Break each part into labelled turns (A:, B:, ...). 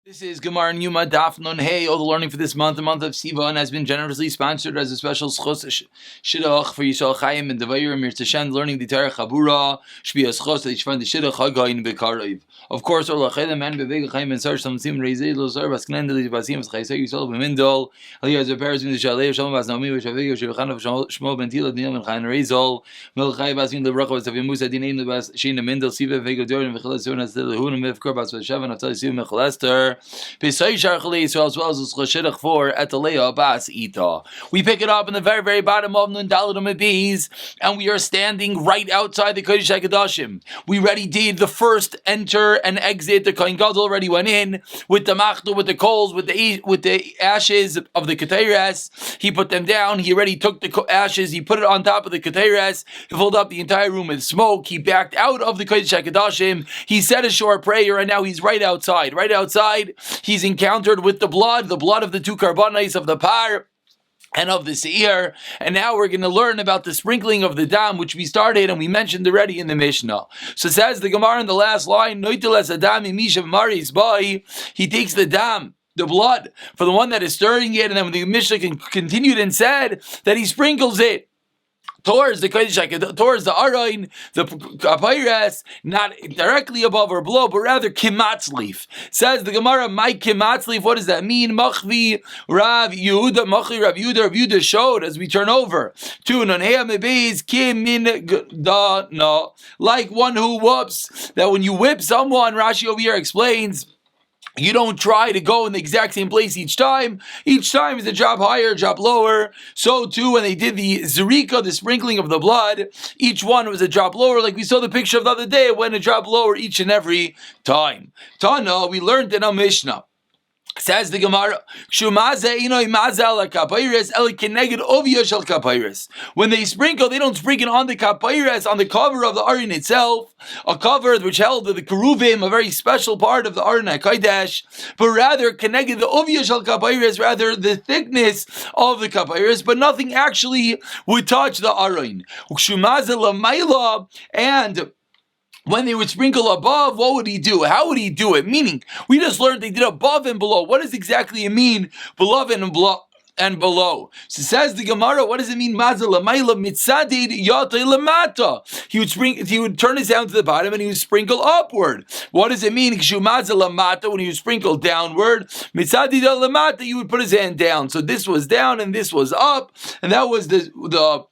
A: This is Gemara and Yoma Daf Nun Hey. All the learning for this month, the month of Sivan, has been generously sponsored as a special schos shidduch for Yisrael Chaim and Devayim Mirtashan learning the Torah Chabura Shbias Schos that Yishvan the Shidduch Hagayin Bekarayv. Of course, all the Chayim and Beveg Chaim and Sarsh Samsim Reizei Lozar Basknen Deli Basim Chaysay Yisrael Bemindol Aliyah Zeperes Min Shalei Shalom Bas Naomi Veshavig Shevchan of Shmo Ben Tila Dniel Ben Chayin Reizol Melchay Basim Lebracha Bas Tavim Musa Dinaim Lebas Shein Mendel Siva Vego Dorin Vechelas Zonas Delehun Mevkor Bas Veshavan Aftali Siv Mechalester. As well as the for Etalea Bas Ita. We pick it up in the very, very bottom of Nun Daladum Bees, and we are standing right outside the Kodesh HaKadoshim. We already did the first enter and exit. The Kohen Gadol already went in with the machdu, with the coals, with the ashes of the Keteres. He put them down. He already took the ashes. He put it on top of the Keteres. He filled up the entire room with smoke. He backed out of the Kodesh HaKadoshim. He said a short prayer, and now he's right outside. Right outside. He's encountered with the blood of the two karbanos of the par and of the seir, and now we're going to learn about the sprinkling of the dam, which we started and we mentioned already in the Mishnah. So says the Gemara in the last line, he takes the dam, the blood, for the one that is stirring it, and then the Mishnah continued and said that he sprinkles it towards the Arain, the Kapayres, not directly above or below, but rather Kimatz leaf. Says the Gemara, my Kimatz leaf, what does that mean? Machvi Rav Yehuda showed, as we turn over to Nonhea Mebeis Kimin Da No, like one who whoops, that when you whip someone, Rashi over here explains, you don't try to go in the exact same place each time. Each time is a drop higher, drop lower. So too, when they did the zerika, the sprinkling of the blood, each one was a drop lower, like we saw the picture of the other day. It went a drop lower each and every time. Tana, we learned in a Mishnah. Says the Gemara, when they sprinkle, they don't sprinkle on the kapayres, on the cover of the aron itself, a cover which held the keruvim, a very special part of the aron HaKodesh, but rather connected the ovya shel kapayres, rather the thickness of the kapayres, but nothing actually would touch the aron. And when they would sprinkle above, what would he do? How would he do it? Meaning, we just learned they did above and below. What does exactly it mean, below and below? So says the Gemara, what does it mean? He would turn his down to the bottom and he would sprinkle upward. What does it mean? When he would sprinkle downward, you would put his hand down. So this was down and this was up, and that was the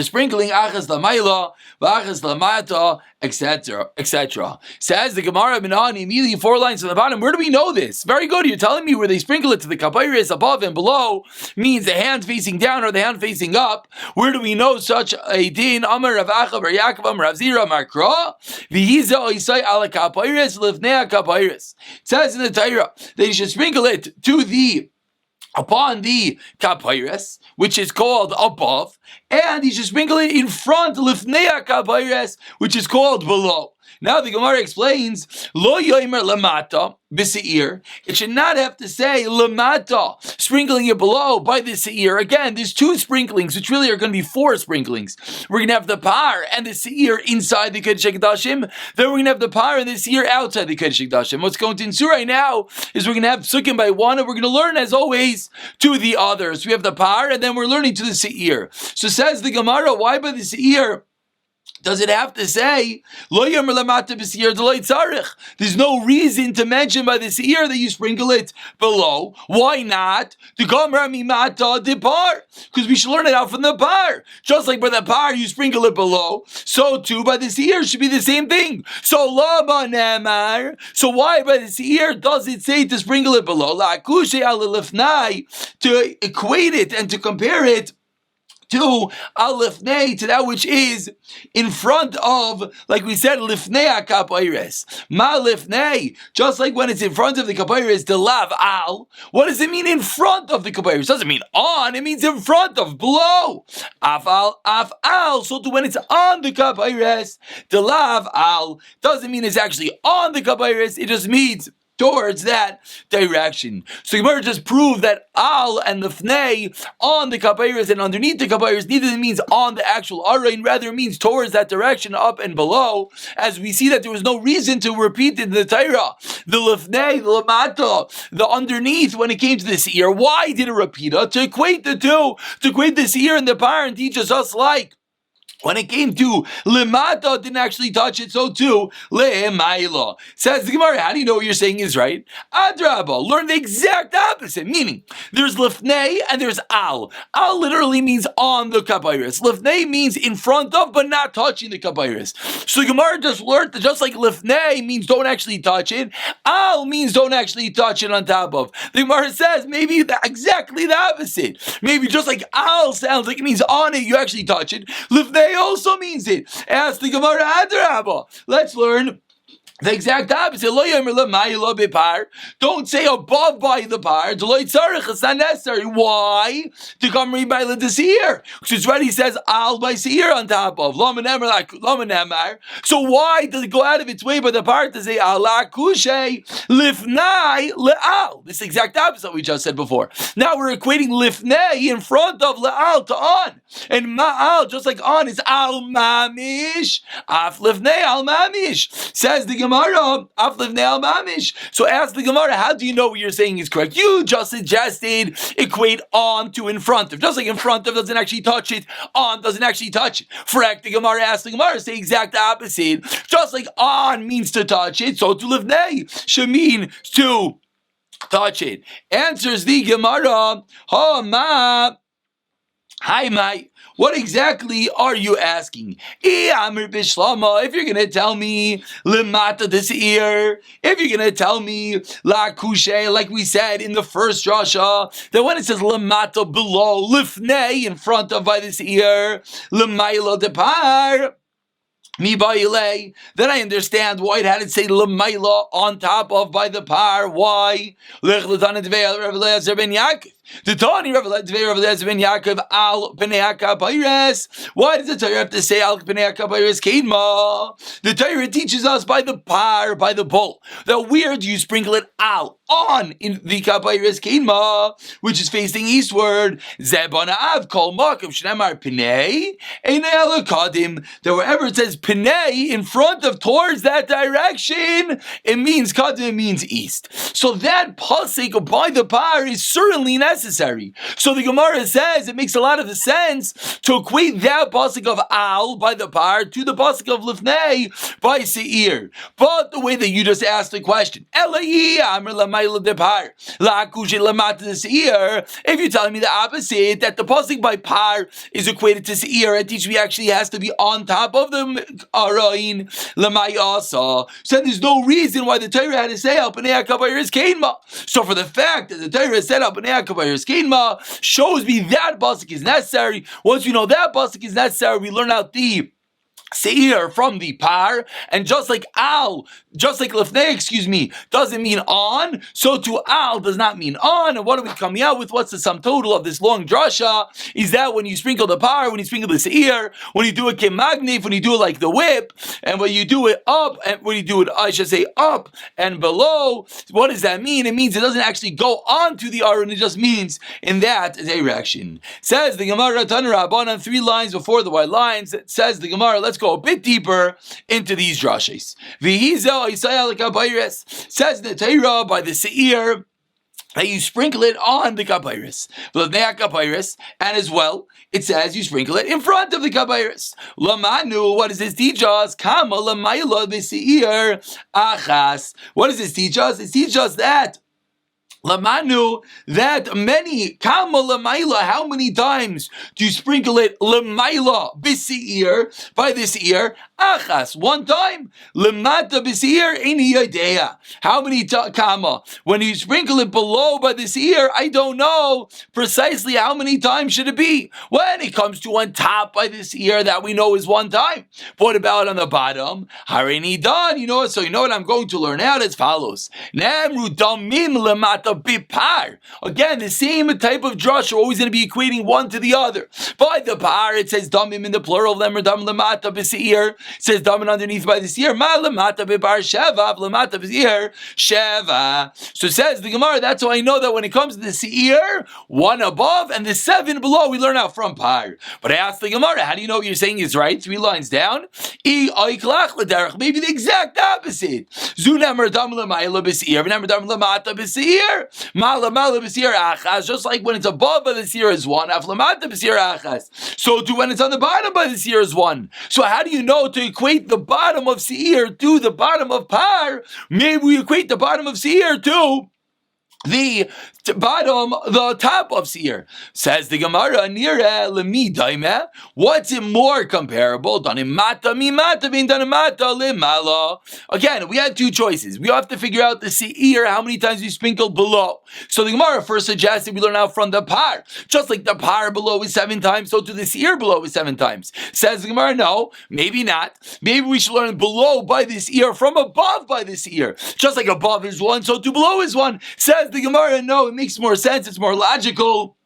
A: sprinkling, achas lamayla, v'achas lamata, etc., etc. Says the Gemara Minani, immediately 4 lines from the bottom. Where do we know this? Very good. You're telling me where they sprinkle it to the kapayres above and below means the hand facing down or the hand facing up. Where do we know such a din? Amar Rav Acha bar Yaakov Amar Rav Zira Makra v'hiza oisai ala kapayres lifnei kapayres. It says in the Torah that you should sprinkle it upon the kapayres, which is called above, and you should sprinkle it in front, lifnei kapayres, which is called below. Now the Gemara explains, lo yomer lamata b'seir. It should not have to say lamata, sprinkling it below by the seir. Again, there's 2 sprinklings, which really are going to be 4 sprinklings. We're going to have the par and the seir inside the Kodesh HaKadoshim. Then we're going to have the par and the seir outside the Kodesh HaKadoshim. What's going to ensue right now is we're going to have psukim by one, and we're going to learn, as always, to the others. We have the par, and then we're learning to the seir. So says the Gemara, why by the seir does it have to say, Lo yomer lamata b'seir d'lo tzarich? There's no reason to mention by the seir that you sprinkle it below. Why not? Because we should learn it out from the par. Just like by the par you sprinkle it below, so too by the seir should be the same thing. So lama nemar. So why by the seir does it say to sprinkle it below? La'akushe ala lifnai, to equate it and to compare it to al-lifnei, to that which is in front of, like we said, lifnei ha-kapayres. Ma-lifnei, just like when it's in front of the kapayres, the lav al. What does it mean in front of the kapayres? It doesn't mean on, it means in front of, below. Af al, so to when it's on the kapayres, the lav al doesn't mean it's actually on the kapayres, it just means towards that direction. So Gemara just proved that al and the fnei on the kapayris and underneath the kapayris neither means on the actual arain, rather it means towards that direction, up and below, as we see that there was no reason to repeat in the Torah. The lefnei, the lamata, the underneath when it came to this ear. Why did it repeat it? To equate the two, to equate this ear and the par and teaches us like when it came to limata, didn't actually touch it, so too le'emaila. Says the Gemara, how do you know what you're saying is right? Adraba, learn the exact opposite, meaning there's lifnei and there's al. Al literally means on the kapayris. Lifnei means in front of, but not touching the kapayris. So the Gemara just learned that just like lifnei means don't actually touch it, al means don't actually touch it on top of. The Gemara says maybe exactly the opposite. Maybe just like al sounds like it means on it, you actually touch it. Lifnei also means it. Ask the Gemara Adrabah. Let's learn the exact opposite. Don't say above by the par. It's not necessary. Why? To come read by the seer. Because it's already says al by seer on top of. So why does it go out of its way by the par to say ala kushe lifnai leal? This is the exact opposite we just said before. Now we're equating lifnei in front of leal to on. And ma'al, just like on, is al mamish. Af lifnei al mamish. Says the Gemara, af lifnei al mamish. So ask the Gemara, how do you know what you're saying is correct? You just suggested equate on to in front of. Just like in front of doesn't actually touch it, on doesn't actually touch it. Correct, the Gemara asked the Gemara, say exact opposite. Just like on means to touch it, so to lifnei should mean to touch it. Answers the Gemara, ha ma. Hi, Mai. What exactly are you asking? If you're going to tell me limata this ear, if you're going to tell me la kushe, like we said in the first drasha, that when it says limata below, lifnei in front of by this ear, limayla depar, then I understand why it had to say l'mayla on top of by the par. Why? The Tani Rav Eliezer ben Yaakov al Pnei HaKapayres. Why does the Torah have to say al Pnei HaKapayres Kedma? The Torah teaches us by the par, by the bull, that where do you sprinkle it al? On in the Kapayres Kedma, which is facing eastward. Zebana Av Kol Makom Shnemar Pnei Einei Kadim. That wherever it says Pnei in front of, towards that direction, it means Kadim, it means east. So that pasuk by the par is certainly necessary. So the Gemara says it makes a lot of sense to equate that pasuk of al by the par to the pasuk of lifnei by seir. But the way that you just asked the question, if you're telling me the opposite, that the pasuk by par is equated to seir, it teaches me actually has to be on top of the arain lamayasa. So there's no reason why the Torah had to say al pnei HaKapayres Kedma. So for the fact that the Torah said al pnei HaKapayres Kedma shows me that pasuk is necessary. Once we know that pasuk is necessary, we learn out the seir from the par, and just like al, just like lifnei, doesn't mean on, so to al does not mean on. And what are we coming out with? What's the sum total of this long drasha? Is that when you sprinkle the par, when you sprinkle the seir, when you do it kemagnif, when you do it like the whip, and when you do it up, and when you do it, I should say up and below, what does that mean? It means it doesn't actually go onto the aron, it just means in that direction. Says the Gemara, Tanur Rabbanan, 3 lines before the white lines, says the Gemara, let's go a bit deeper into these drashas. Says the Torah by the seir that you sprinkle it on the kapayris, and as well it says you sprinkle it in front of the kapayris. Lamanu, what does this teach us? Kama lamayla b'seir achas. What does this teach us? It teaches us that Lamanu, that many, kama lamaila, how many times do you sprinkle it lamaila b'seir, by this ear? Achas, one time. Lamata b'seir eini yodea. How many kama? When you sprinkle it below by this ear, I don't know precisely how many times should it be. When it comes to on top by this ear, that we know is one time. But what about on the bottom? Harini dan, so you know what I'm going to learn out as follows. Namru damim lamata lamata bipar. Again, the same type of drush are always going to be equating one to the other. By the par, it says damim in the plural, them or dam lamata b'seir. It says damin underneath by the seir. Ma lamata bipar sheva, lamata b'seir sheva. So says the Gemara, that's how I know that when it comes to the seir, one above and the 7 below, we learn out from par. But I asked the Gemara, how do you know what you're saying is right? 3 lines down. Maybe the exact opposite. Just like when it's above by the seer is 1. So too when it's on the bottom by the seer is 1. So how do you know to equate the bottom of seer to the bottom of par? Maybe we equate the bottom of seer to the top of seir. Says the Gemara, nira lemi daime. What's it more comparable? Danimata mimata bin danimata limala. Again, we had 2 choices. We have to figure out the seir, how many times we sprinkled below. So the Gemara first suggested we learn out from the par. Just like the par below is 7 times, so to the seir below is 7 times. Says the Gemara, no, maybe not. Maybe we should learn below by this ear from above by this ear. Just like above is 1, so to below is 1. Says the Gemara, no, it makes more sense, it's more logical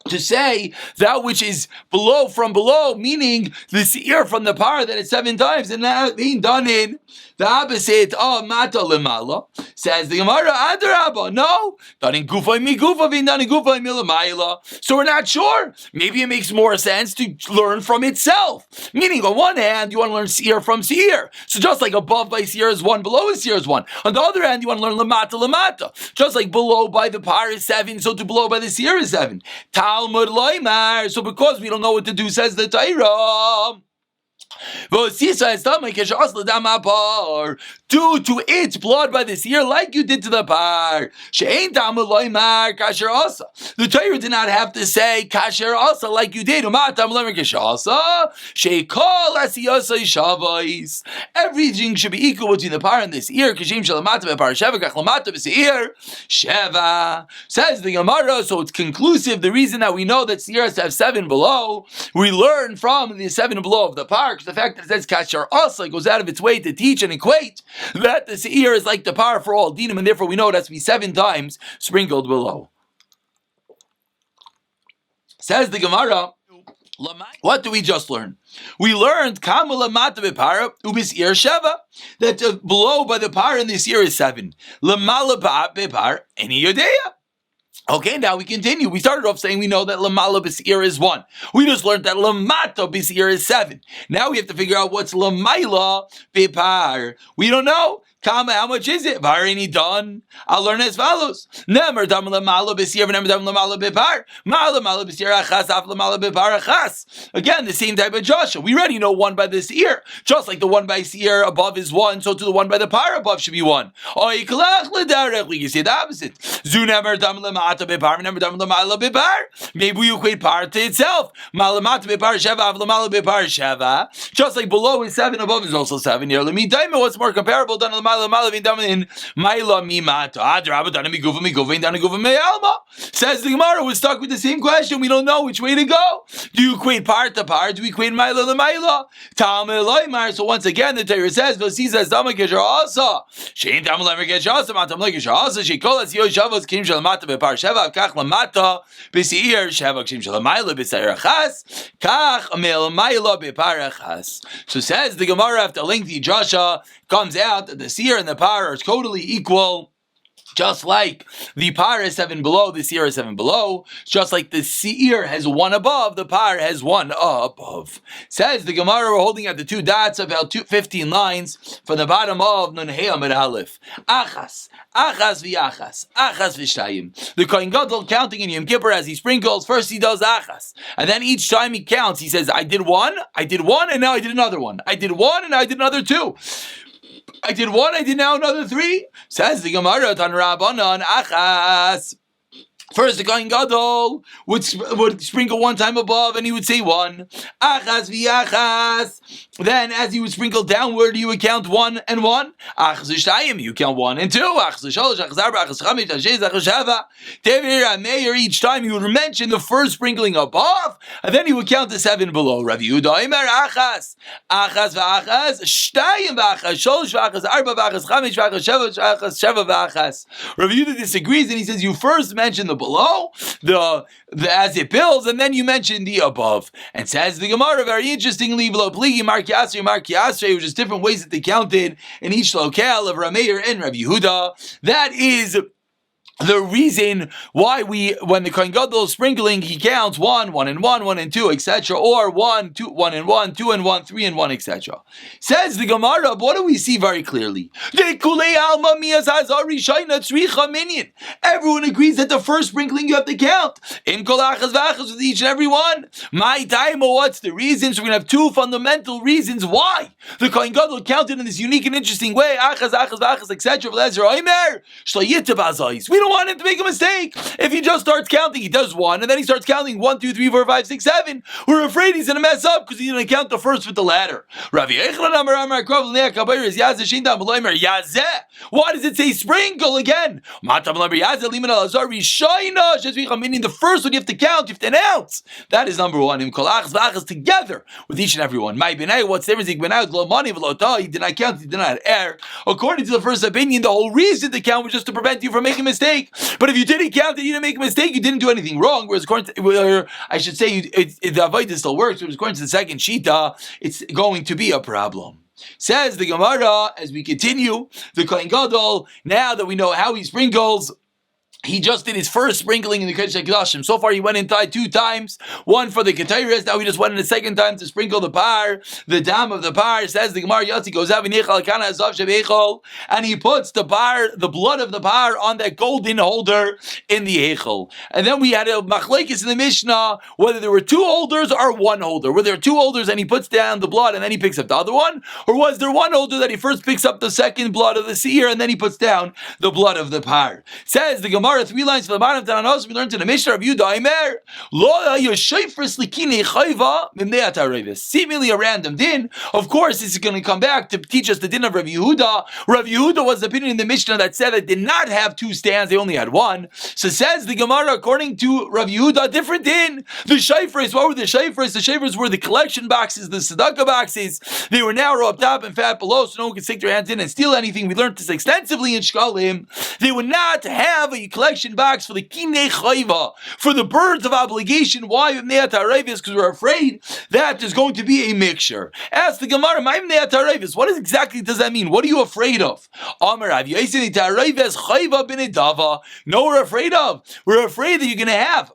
A: to say that which is below from below, meaning the seir from the par that it's 7 times, and that being done in the opposite of mata lemala. Says the Gemara, adarabba, no, done in gufa mi gufa, being done in gufa mi lemaila. So we're not sure. Maybe it makes more sense to learn from itself. Meaning, on one hand, you want to learn seir from seir. So just like above by seir is 1, below is seir is 1. On the other hand, you want to learn lemata lemata. Just like below by the par is 7, so to below by the seir is 7. Talmud loymar. So because we don't know what to do, says the Torah, due to its blood by the seer, like you did to the par. The Torah did not have to say kasher asa like you did. Everything should be equal between the par and the seer. Says the Gemara, so it's conclusive. The reason that we know that seers have 7 below, we learn from the 7 below of the par. The fact that it says kasher asa goes out of its way to teach and equate that the seir is like the par for all dinim, and therefore we know it has to be 7 times sprinkled below. Says the Gemara, what do we just learn? We learned that below by the par in the seir is 7. Okay, now we continue. We started off saying we know that lamala b'seir is 1. We just learned that lamata b'seir is 7. Now we have to figure out what's lamaila b'par. We don't know. Kama, how much is it? Varini done. I'll learn as follows. Nemer dam lamala b'seir, nemer dam lamala b'par. Mala b'seir achas, af lamala b'par achas. Again, the same type of Joshua. We already know 1 by the seir. Just like the 1 by seir above is 1, so to the 1 by the par above should be 1. We can say the opposite. Zunemer dam lamata b'par, nemer dam lamala b'par. Maybe we equate par to itself. Malamata b'par sheva, af lamala b'par sheva. Just like below is 7, above is also 7. Here, let me tell you what's more comparable than lamala. Says the Gemara, we're stuck with the same question. We don't know which way to go. Do you equate par to par? Do we equate maila to maila? So once again, the Torah says, so says the Gemara, after lengthy Joshua, comes out that the seer and the par are totally equal. Just like the par is 7 below, the seer is 7 below. Just like the seer has 1 above, the par has 1 above. Says the Gemara, we're holding at the 2 dots, about 15 lines from the bottom of Nun Hey Amid Aleph. Achas v'achas, achas v'shtayim. The Kohen Gadol counting in Yom Kippur as he sprinkles, first he does achas. And then each time he counts, he says, I did one, and now I did another one. I did 1, and now I did another 2. I did 1, I did now another 3. Says the Gemara, Tan Rabbanan, achas. First, the Kohen Gadol would sprinkle one time above, and he would say one. Achas v'achas. Then, as he would sprinkle downward, you would count one and one. Achas v'shtayim, you count one and two. Achas v'shalosh, achas arba, achas chamesh, achas sheiz, achas shava. Tevir Meir, each time he would mention the first sprinkling above, and then he would count the seven below. Rav Yehuda Omer achas. Achas v'achas. Shtayim v'achas. Shalosh v'achas. Arba v'achas. Chamesh v'achas. Sheva v'achas. Rav Yehuda disagrees, and he says you first mention the below, the as it builds, and then you mention the above. And says the Gemara, very interestingly, below pligi Mark Yasrei, which is different ways that they counted in each locale of Rameir and Rav Yehuda. That is the reason why when the Kohen Gadol is sprinkling, he counts one and one and two, etc., or 1, 2, 1 and 1, 2 and 1, 3 and 1, etc. Says the Gemara, what do we see very clearly? Everyone agrees that the first sprinkling you have to count. With each and every one. My time, what's the reason? So we're going to have two fundamental reasons why the Kohen Gadol counted in this unique and interesting way. Etc. We don't want him to make a mistake. If he just starts counting, he does one, and then he starts counting 1, 2, 3, 4, 5, 6, 7. We're afraid he's going to mess up because he's going to count the first with the latter. Why does it say sprinkle again? Meaning the first one you have to count, you have to announce. That is number one. Together with each and every one. What's the difference? He did not count, he did not err. According to the first opinion, the whole reason to count was just to prevent you from making a mistake. But if you didn't count and you didn't make a mistake, you didn't do anything wrong. Whereas according to, the Avodah still works, but according to the second Shita, it's going to be a problem. Says the Gemara, as we continue, the Kohen Gadol, now that we know how he sprinkles, he just did his first sprinkling in the Kodesh HaKodashim. So far, he went inside 2 times. One for the Ketairis. Now he just went in the second time to sprinkle the par, the dam of the par. Says the Gemara, Yatsi goes out and he puts the par, the blood of the par, on that golden holder in the Heichel. And then we had a machlekes in the Mishnah whether there were 2 holders or 1 holder. Were there 2 holders and he puts down the blood and then he picks up the other one, or was there 1 holder that he first picks up the second blood of the seer and then he puts down the blood of the par? Says the Gemara. 3 lines from the bottom of Tananos, we learned in the Mishnah of Yehuda Omer, seemingly a random din. Of course, this is going to come back to teach us the din of Rav Yehuda. Rav Yehuda was the opinion in the Mishnah that said it did not have 2 stands, they only had 1. So says the Gemara, according to Rav Yehuda, different din. The shayfres, what were the shayfres? The shayfres were the collection boxes, the tzedakah boxes. They were narrow up top and fat below, so no one could stick their hands in and steal anything. We learned this extensively in Shkalim. They would not have a collection box for the kinei chayva, for the birds of obligation. Why? Because we're afraid that there's going to be a mixture. Ask the Gemara, what exactly does that mean? What are you afraid of? No, we're afraid of. We're afraid that you're going to have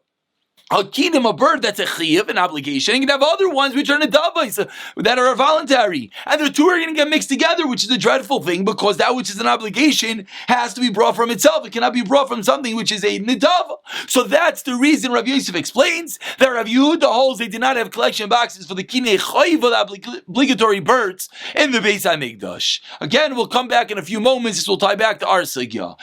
A: a kingdom, a bird that's a chiyuv, an obligation, and you can have other ones which are nedavos, that are voluntary. And the 2 are going to get mixed together, which is a dreadful thing, because that which is an obligation has to be brought from itself. It cannot be brought from something which is a nedava. So that's the reason Rav Yosef explains that Rav Yehuda holds they did not have collection boxes for the kinei chayv, the obligatory birds, in the Beis HaMikdash. Again, we'll come back in a few moments. This will tie back to our sugya.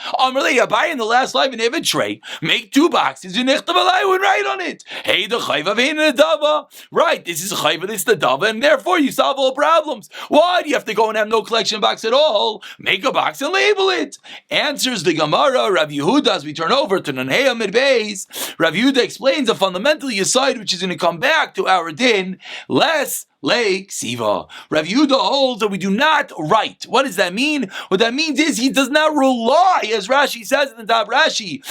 A: Buy in the last life and have a tray, make 2 boxes, and write on it. Hey, the chayva vein and the dava. Right, this is a chayva, this is the dava, and therefore you solve all problems. Why do you have to go and have no collection box at all? Make a box and label it. Answers the Gemara, Rav Yehuda, as we turn over to Nanheya Midbeis. Rav Yehuda explains a fundamental yesod, which is going to come back to our din, less Lake Siva. Rav Yehuda holds that we do not write. What does that mean? What that means is he does not rely, as Rashi says in the Daf Rashi,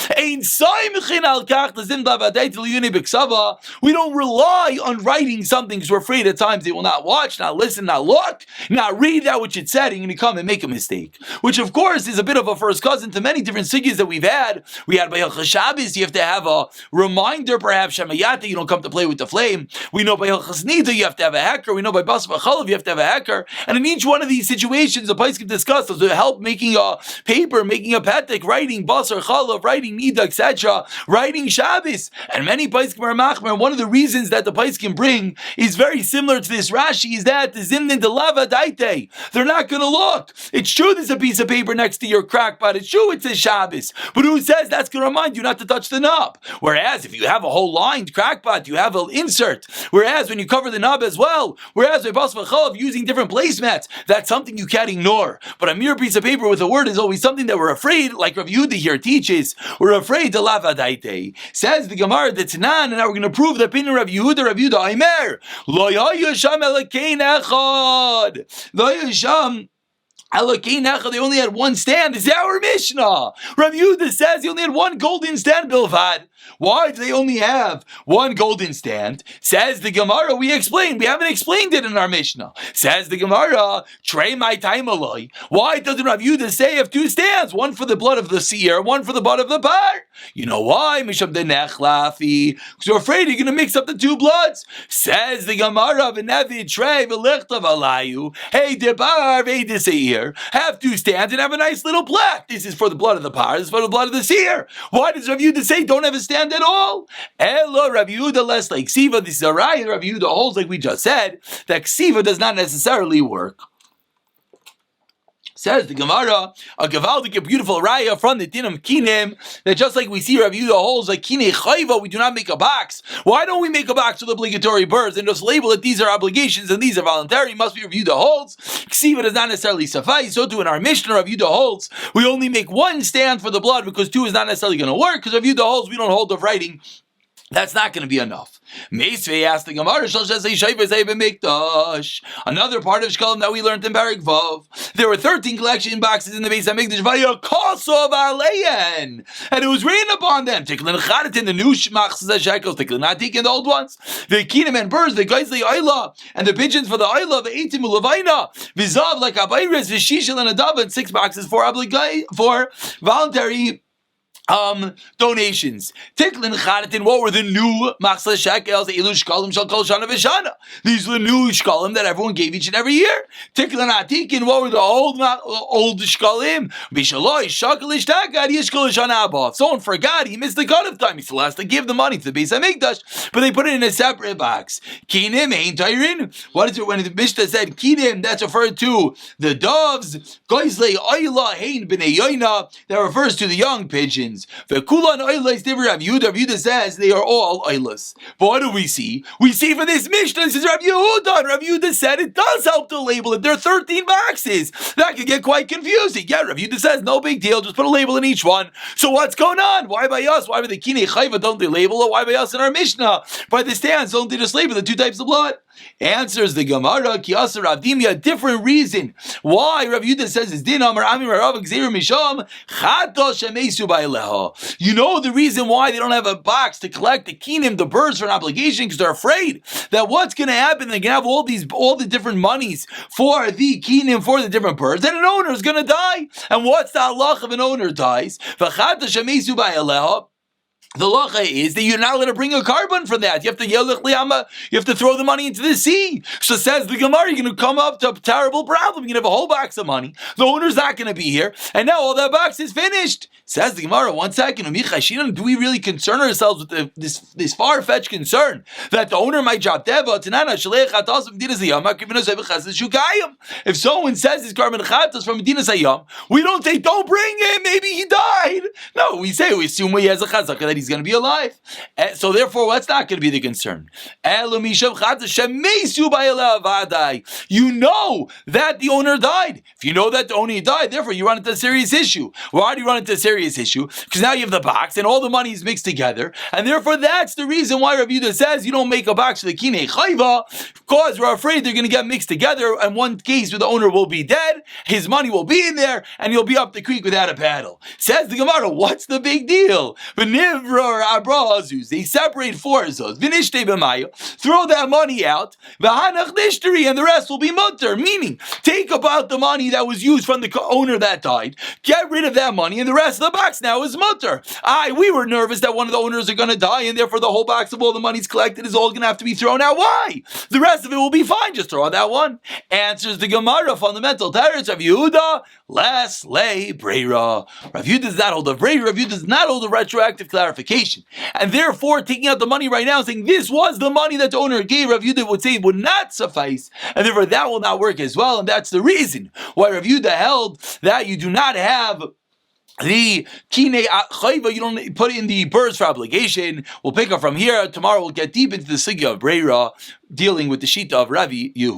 A: we don't rely on writing something because we're afraid at times they will not watch, not listen, not look, not read that which it said, and you're going to come and make a mistake. Which of course is a bit of a first cousin to many different sugyas that we've had. We had by Hilchas Shabbos, you have to have a reminder, perhaps Shemayata, you don't come to play with the flame. We know by Hilchas Nida, you have to have a hecker. We know by basar v'chalav you have to have a hecker. And in each one of these situations, the poskim discuss to help making a paper, making a petek, writing basar chalav, writing nida, etc., writing Shabbos. And many poskim are machmer. One of the reasons that the poskim bring is very similar to this Rashi is that the zimnin de lava daite. They're not going to look. It's true there's a piece of paper next to your crackpot. It's true it says Shabbos. But who says that's going to remind you not to touch the knob? Whereas if you have a whole lined crackpot, you have an insert. Whereas when you cover the knob as well, whereas by basar v'chalav using different placemats, that's something you can't ignore. But a mere piece of paper with a word is always something that we're afraid, like Rav Yehuda here teaches, we're afraid to lava daite. Says the Gemara that's nan, and now we're going to prove the opinion of Rav Yehuda Aimer. Lo yasham elakein echad. Lo yasham. They only had one stand. This is our Mishnah. Rav Yehuda says he only had one golden stand, Bilvad. Why do they only have one golden stand? Says the Gemara, we explained. We haven't explained it in our Mishnah. Says the Gemara, Trey my time aloi. Why doesn't Rav Yehuda say you have two stands? One for the blood of the seer, one for the blood of the par. You know why? Misham de nechlafi. Because you're afraid you're going to mix up the two bloods. Says the Gemara, V'nevi Trey v'lichtav alayu. Hey, debar v'ei seir. Have two stands and have a nice little plaque. This is for the blood of the par. This is for the blood of the seer. Why does Rav Yehuda say don't have a stand at all? Elo Rav Yehuda less like Ksiva. This is a raya. Rav Yehuda holds, like we just said, that Ksiva does not necessarily work. Says the Gemara, a gavaldik, a beautiful raya from the Dinam Kinim, that just like we see Rav Yehuda holds like Kinei Chayva, we do not make a box. Why don't we make a box with obligatory birds and just label it these are obligations and these are voluntary? Must be Rav Yehuda holds. Ksiva does not necessarily suffice. So too in our Mishnah, Rav Yehuda holds we only make one stand for the blood because two is not necessarily going to work. Because Rav Yehuda holds we don't hold of writing. That's not going to be enough. Meisvei asked the Gemara, another part of Shkalim that we learned in Parak Vav. There were 13 collection boxes in the Beis Hamikdash, and it was rained upon them. Tiklin Chadatin, the new Shmachs shekels, Tiklin Atik, and the old ones. The Kinim and birds, the Geizli Ayla, and the pigeons for the Ayla, the Eitim Ulavaina, Vizav like Abayres, Vishishel and Adav, and 6 boxes for voluntary donations. Tiklin Chadatin, what were the new Machzah Shekels? Elu Shkalim Shal Kol Shana V'Shana. These were the new Shkalim that everyone gave each and every year. Tiklin Atikin, what were the old Shkalim? Bishaloi Shakal Ishtakad Yishkal Shana Abba. If someone forgot, he missed the cut of time. He still has to give the money to the Beis Hamikdash, but they put it in a separate box. Kinim ain't Tyrin. What is it when the Mishnah said Kinim? That's referred to the doves. Goizlei Oyla Hein B'nei Yoina. That refers to the young pigeons. V'kulan oilas divrei Rav Yehuda. Rav Yehuda says they are all oilas. But what do we see? We see for this Mishnah, this is Rav Yehuda. Rav Yehuda said it does help to label it. There are 13 boxes. That could get quite confusing. Yeah, Rav Yehuda says no big deal. Just put a label in each one. So what's going on? Why by us? Why by the Kinei Chayva don't they label it? Why by us in our Mishnah? By the stands don't they just label the two types of blood? Answers the Gemara, Ki Asar Avdimi, a different reason why Rav Yehuda says it's Din Amar Amir Rav Gzeir Misham Chato Shemesu Ba'Eleha. You know the reason why they don't have a box to collect the kinim, the birds, for an obligation, because they're afraid that what's going to happen, they're going to have all the different monies for the kinim, for the different birds, and an owner is going to die. And what's the halach if an owner dies? V'chato Shemesu Ba'Eleha. The lacha is that you're not allowed to bring a carbon for that. You have to yelech liyama. You have to throw the money into the sea. So says the Gemara, you're going to come up to a terrible problem. You're going to have a whole box of money. The owner's not going to be here, and now all that box is finished. Says the Gemara, 1 second. Do we really concern ourselves with this far-fetched concern that the owner might drop deva? If someone says his carbon chatas from Medina Sayyam, we don't say don't bring him. Maybe he died. No, we assume he has a chazaka that he's going to be alive. So therefore, that's not going to be the concern. You know that the owner died. If you know that the owner died, therefore you run into a serious issue. Why do you run into a serious issue? Because now you have the box and all the money is mixed together, and therefore that's the reason why Rav Yehuda says you don't make a box for the kinei chayva, because we're afraid they're going to get mixed together. And one case where the owner will be dead, his money will be in there, and you'll be up the creek without a paddle. Says the Gemara, what's the big deal? They separate 4 zuz. Throw that money out, and the rest will be mutter. Meaning, take about the money that was used from the owner that died, get rid of that money, and the rest of the box now is mutter. We were nervous that one of the owners are going to die, and therefore the whole box of all the money's collected is all going to have to be thrown out. Why? The rest of it will be fine. Just throw out that one. Answers the Gemara, fundamental teretz of Yehuda, less lay breira. Rav Yehuda does not hold a breira. Rav Yehuda does not hold a retroactive clarification. And therefore, taking out the money right now and saying this was the money that the owner gave, Rav Yehuda would say it would not suffice. And therefore, that will not work as well. And that's the reason why Rav Yehuda held that you do not have the kine chayva, you don't put in the birds for obligation. We'll pick up from here. Tomorrow we'll get deep into the sugya of breira, dealing with the shita of Rav Yehuda.